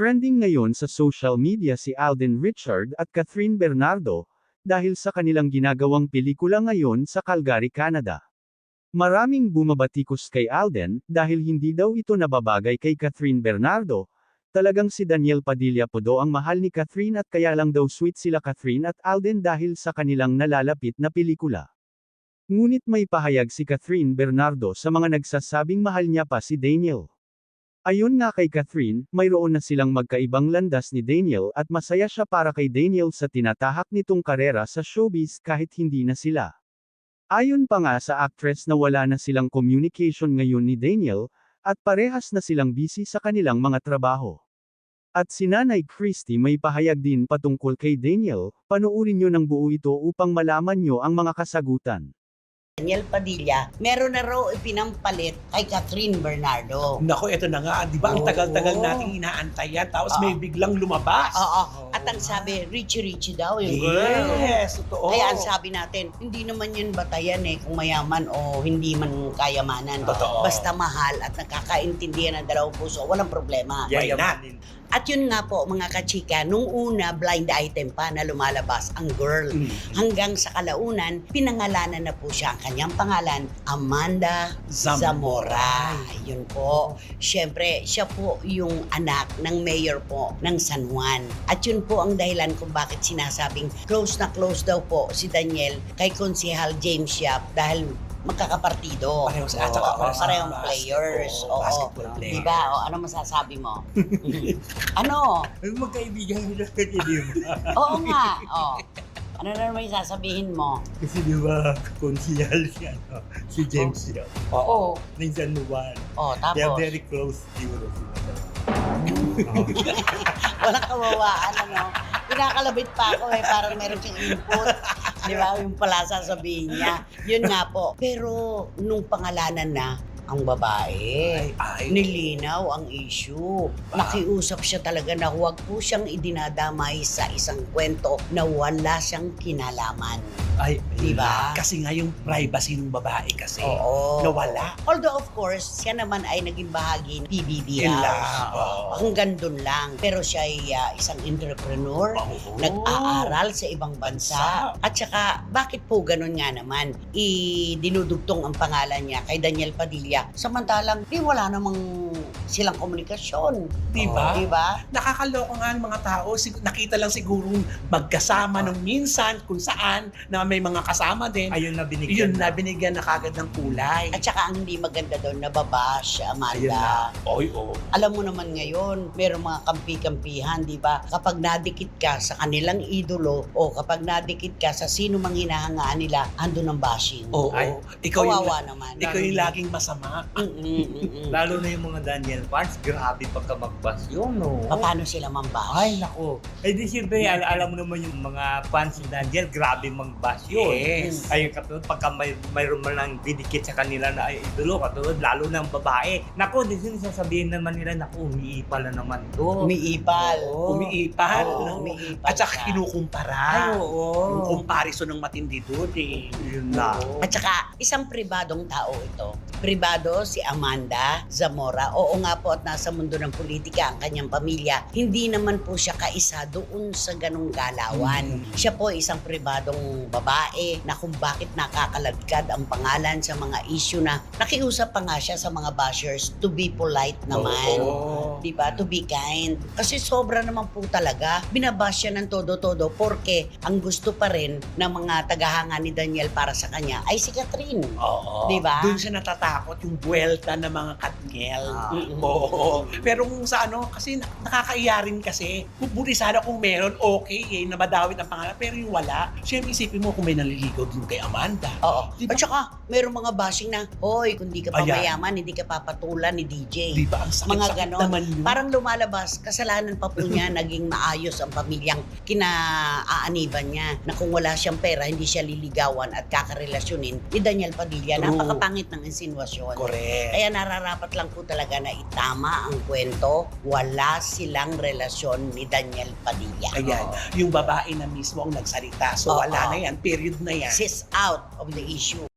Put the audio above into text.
Trending ngayon sa social media si Alden Richard at Catherine Bernardo, dahil sa kanilang ginagawang pelikula ngayon sa Calgary, Canada. Maraming bumabatikos kay Alden, dahil hindi daw ito nababagay kay Catherine Bernardo. Talagang si Daniel Padilla po daw ang mahal ni Catherine at kaya lang daw sweet sila Catherine at Alden dahil sa kanilang nalalapit na pelikula. Ngunit may pahayag si Catherine Bernardo sa mga nagsasabing mahal niya pa si Daniel. Ayon nga kay Catherine, mayroon na silang magkaibang landas ni Daniel at masaya siya para kay Daniel sa tinatahak nitong karera sa showbiz kahit hindi na sila. Ayon pa nga sa actress na wala na silang communication ngayon ni Daniel, at parehas na silang busy sa kanilang mga trabaho. At si Nanay Christy may pahayag din patungkol kay Daniel, panoorin nyo ng buo ito upang malaman nyo ang mga kasagutan. Daniel Padilla, meron na raw ipinampalit kay Catherine Bernardo. Nako, eto na nga, di ba? Ang tagal-tagal nating inaantay yan, tapos may biglang lumabas. Oo. At ang sabi, Richie daw yung girl. Yes, totoo. Kaya ang sabi natin, hindi naman yun batayan kung mayaman o hindi man kayamanan. Totoo. Basta mahal at nakakaintindihan ng dalawang puso, walang problema. Why not? At yun nga po mga kachika, nung una blind item pa na lumalabas ang girl. Hanggang sa kalaunan, pinangalanan na po siya ang kanyang pangalan, Amanda Zamora. Yun po. Siyempre, siya po yung anak ng mayor po ng San Juan. At yun po ang dahilan kung bakit sinasabing close na close daw po si Daniel kay Konsehal James Yap dahil magkakapartido. Parehong players. Oo. Basketball player. Diba? O, ano masasabi mo? Ano? Magkaibigan nila kasi di ba? Oo nga. O. Ano na naman yung sasabihin mo? Kasi di ba, konsihal si James yun. Oo. Minsan Juan. O, They are tapos. very close siguro sila. Walang kawawaan, ano? Pinakalabit pa ako parang meron siyang input. Di ba? Yung pala sasabihin niya. Yun nga po. Pero, nung pangalanan na, ang babae, nilinaw ang issue. Nakiusap siya talaga na huwag po siyang idinadamay sa isang kwento na wala siyang kinalaman. Ay, Diba? Kasi nga yung privacy ng babae kasi. Oo. Nawala. Although of course, siya naman ay naging bahagi ng PBB Yun lang. House. Oo. Hanggang dun lang. Pero siya ay isang entrepreneur, Oo. nag-aaral sa ibang bansa. At saka, bakit po ganun nga naman? Dinudugtong ang pangalan niya kay Daniel Padilla. Samantalang, wala namang silang komunikasyon. Diba? Diba? Nakakaloko nga ang mga tao. Nakita lang siguro magkasama nung minsan kung saan na may mga kasama din. Ayun na binigyan. Yun na binigyan na kagad ng kulay. At saka ang hindi maganda doon, nababash, Ayun Amanda. na. Oy, oh. Alam mo naman ngayon, merong mga kampi-kampihan, di ba? Kapag nadikit ka sa kanilang idolo o kapag nadikit ka sa sino mang hinahangaan nila, andun ang bashing. Oo. Ay, ikaw yung, Kawawa naman. ikaw yung laging masama. Lalo na yung mga Daniel fans, grabe pagka mag-bash yun, no? Paano sila mambash? Ay, nako. Eh di siyempre, alam mo naman yung mga fans ni Daniel, grabe mag-bash yun. Yes. Ay, katulad, pagka mayroon man lang didikit sa kanila na ay idolo, katulad, lalo ng babae. Nako, di sasabihin naman nila, nako, umiipal na naman to. Umiipal. Oo. Umiipal. Oo, umiipal At saka ka. kinukumpara. Ay, oo. Yung comparison ng matindi doon eh. Yun na. Oo. At saka, isang pribadong tao ito. Pribado si Amanda Zamora. Oo nga po at nasa mundo ng politika ang kanyang pamilya. Hindi naman po siya kaisa doon sa ganong galawan. Siya po ay isang pribadong babae na kung bakit nakakalagkad ang pangalan sa mga issue na nakiusap pa nga siya sa mga bashers to be polite naman. Oo. Diba? To be kind. Kasi sobra naman po talaga. Binabash siya ng todo-todo porque ang gusto pa rin ng mga tagahanga ni Daniel para sa kanya ay si Catherine. Oo. Diba? Doon siya natatakot yung buwelta ng mga katngel. Mm-mm. Oo. Pero kung sa kasi nakakaiya rin kasi. Buti sana kung meron, okay na madawit ang pangalan. Pero yung wala, siyempre isipin mo kung may naliligaw din kay Amanda. Oo. Diba? At saka, mayroong mga bashing na, hoy, kung di ka pa Ayan. mayaman, hindi ka papatulan ni DJ. Di ba? Ang Mga sakit-sakit ganon. naman yun. Parang lumalabas, kasalanan pa po niya, naging maayos ang pamilyang kinaaaniban niya. Na kung wala siyang pera, hindi siya liligawan at kakarelasyonin ni Daniel Padilla. True. Napakapangit ng insinuasyon. Correct. Kaya nararapat lang po talaga na itama ang kwento, wala silang relasyon ni Daniel Padilla. Ayan. Yung babae na mismo ang nagsalita. So Oo. wala na yan. Period na yan. She's out of the issue.